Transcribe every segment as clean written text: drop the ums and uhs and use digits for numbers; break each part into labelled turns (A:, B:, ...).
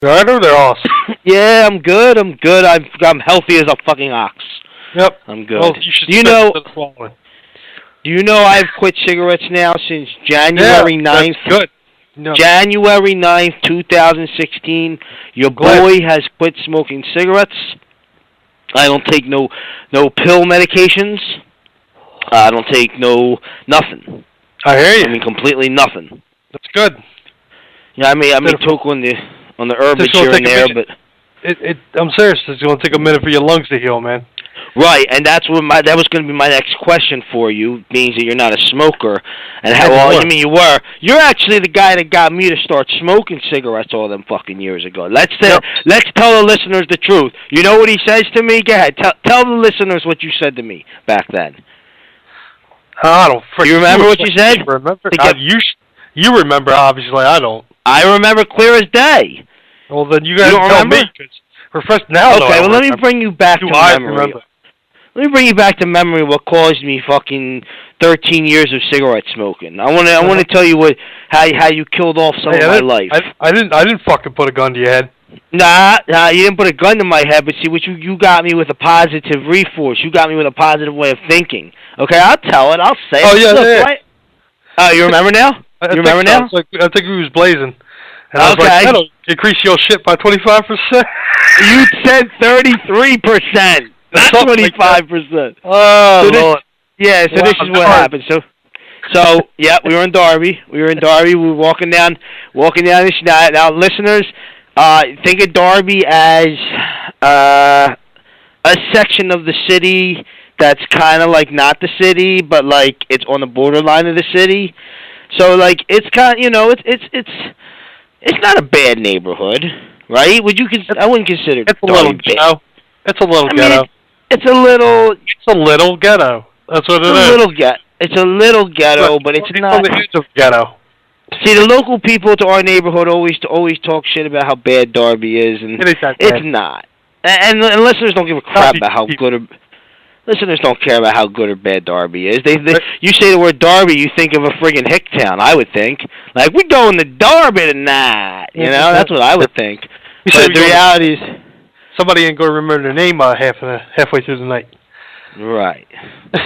A: Right, or they're awesome.
B: Yeah, I'm good. I'm healthy as a fucking ox.
A: Yep.
B: I'm good.
A: Well, you should
B: Do you know I've quit cigarettes now since January 9th?
A: That's good. No.
B: January 9th, 2016. Your boy has quit smoking cigarettes. I don't take no pill medications. I don't take nothing.
A: I hear you.
B: I mean, completely nothing.
A: That's good.
B: Yeah, I may toke on the herbage here and there, but
A: I'm serious. It's going to take a minute for your lungs to heal, man.
B: Right, and that was going to be my next question for you, being that you're not a smoker, and how well, I mean you were. You're actually the guy that got me to start smoking cigarettes all them fucking years ago. Let's tell the listeners the truth. You know what he says to me? Go ahead, tell the listeners what you said to me back then.
A: I don't.
B: You remember what you said?
A: Remember? You remember? Obviously, I don't.
B: I remember clear as day.
A: Well, then you guys tell me, because we're fresh now.
B: Okay, well let me bring you back to memory. Let me bring you back to memory what caused me fucking 13 years of cigarette smoking. I want to tell you how you killed off some of my life.
A: I didn't fucking put a gun to your head.
B: Nah, you didn't put a gun to my head, but see, what you got me with a positive reforce. You got me with a positive way of thinking. Okay, I'll tell it. I'll say it.
A: Oh, yeah, yeah.
B: Right? Oh, you remember now?
A: I think he was blazing. And I was like, that'll increase your shit by 25%.
B: You said 33%. Not 25%.
A: Oh, Lord.
B: This is what happened. So yeah, we were in Darby. We were walking down this night. Now, listeners, think of Darby as a section of the city that's kind of like not the city, but like it's on the borderline of the city. So like it's kind of, it's not a bad neighborhood, right? I wouldn't consider it Darby bad.
A: It's a little ghetto.
B: It's a little
A: ghetto. That's what it is.
B: It's a little ghetto, but it's not.
A: On the edge of ghetto.
B: See, the local people to our neighborhood always talk shit about how bad Darby is, and it's not. And listeners don't give a crap about how good. Listeners don't care about how good or bad Darby is. You say the word Darby, you think of a friggin' hick town. I would think like we're going to Darby tonight. You know, that's what I would think. But the reality is,
A: somebody ain't going to remember their name halfway through the night.
B: Right.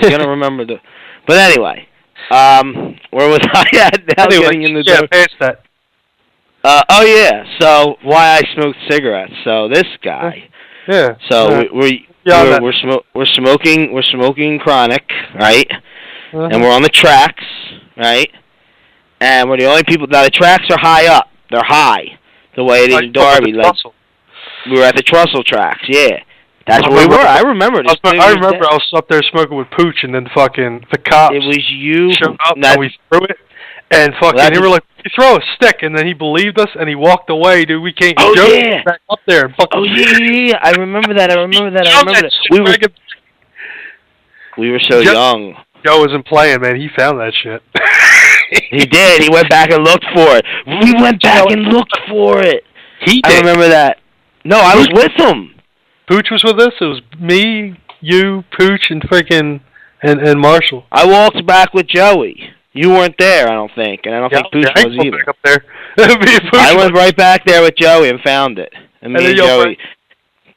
B: You're going to remember the... But anyway, where was I at now? Getting in the door?
A: Past that.
B: Oh, yeah. So, why I smoked cigarettes. So, this guy.
A: Yeah.
B: So, we're smoking chronic, right? And we're on the tracks, right? And we're the only people... Now, the tracks are high up. They're high. The way it is in Darby. We were at the Trussell tracks, yeah. That's where we were. I remember this.
A: I remember I was up there smoking with Pooch, and then fucking the cops.
B: It was you.
A: Showed up, and we threw it. And fucking, they were like, you throw a stick, and then he believed us, and he walked away, dude. We can't go back up there. And fucking
B: yeah. I remember that. We were so young.
A: Joe wasn't playing, man. He found that shit.
B: He did. He went back and looked for it. We went back and looked for it.
A: He did.
B: I remember that. No, I was with him.
A: Pooch was with us. It was me, you, Pooch, and freaking and Marshall.
B: I walked back with Joey. You weren't there, I don't think, and I don't think Pooch was either.
A: Back up there.
B: I went right back there with Joey and found it. And me and Joey.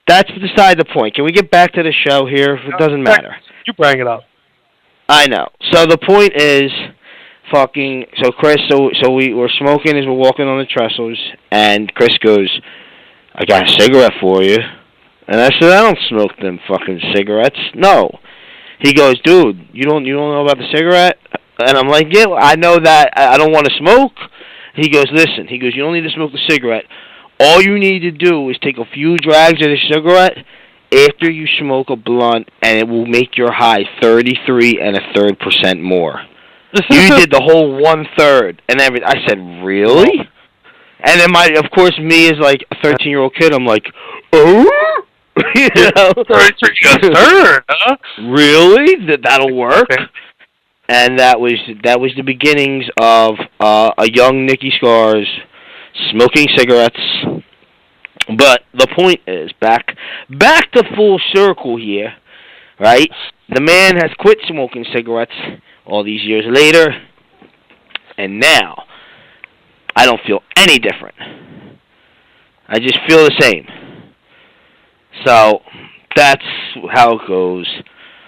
B: That's beside the point. Can we get back to the show here? It doesn't matter.
A: You bring it up.
B: I know. So the point is, so Chris, so we were smoking as we're walking on the trestles, and Chris goes, I got a cigarette for you. And I said, I don't smoke them fucking cigarettes. No. He goes, dude, you don't know about the cigarette? And I'm like, yeah, I know that. I don't want to smoke. He goes, listen. He goes, you don't need to smoke the cigarette. All you need to do is take a few drags of the cigarette after you smoke a blunt, and it will make your high 33 1/3% more. You did the whole 1/3 and everything. I said, really? And then of course, me as like a 13-year-old kid, I'm like, oh, you know,
A: 33 1/3, huh?
B: Really? That'll work? Okay. And that was the beginnings of a young Nicky Scarz smoking cigarettes. But the point is, back to full circle here, right? The man has quit smoking cigarettes all these years later, and now I don't feel any different. I just feel the same. So that's how it goes.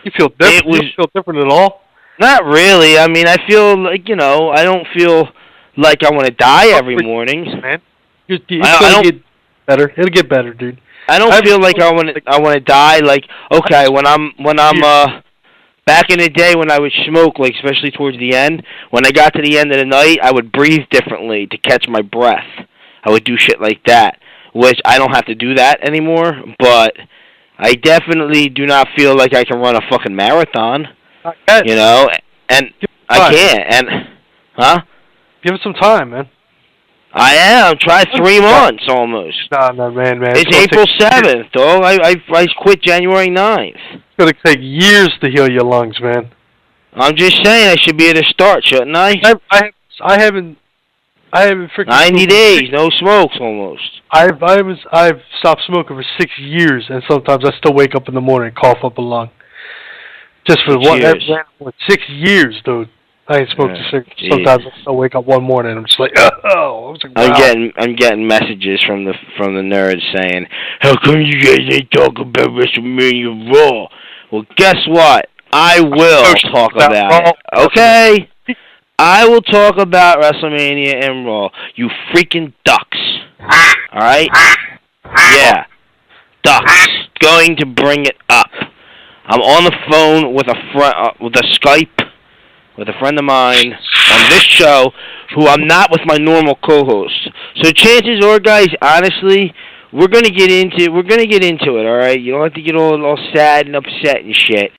A: You feel different? You feel different at all?
B: Not really. I mean, I feel like, I don't feel like I want to die every morning.
A: Man, it's gonna get better. It'll get better, dude.
B: I don't feel like I want to die. Like, okay, when I'm back in the day when I would smoke, like especially towards the end, when I got to the end of the night, I would breathe differently to catch my breath. I would do shit like that, which I don't have to do that anymore. But I definitely do not feel like I can run a fucking marathon. And I can't. And
A: give it some time, man.
B: I am. Try 3 months almost.
A: No, man.
B: It's April 7th, dog. I quit January 9th.
A: It's gonna take years to heal your lungs, man.
B: I'm just saying I should be able to start, shouldn't I?
A: I haven't freaking
B: 90 days, no smokes almost.
A: I've stopped smoking for 6 years, and sometimes I still wake up in the morning and cough up a lung. Just for 6 years, dude. I ain't smoked a cigarette. Sometimes I still wake up one morning and I'm just like, oh. I was like, wow.
B: I'm getting messages from the nerds saying, how come you guys ain't talk about WrestleMania Raw? Well, guess what? I will talk about it. Okay? I will talk about WrestleMania and Raw. You freaking ducks. All right? Yeah. Ducks. Going to bring it up. I'm on the phone with a Skype with a friend of mine on this show who I'm not with my normal co-host. So chances are, guys, honestly, we're gonna get into it, all right? You don't have to get all sad and upset and shit.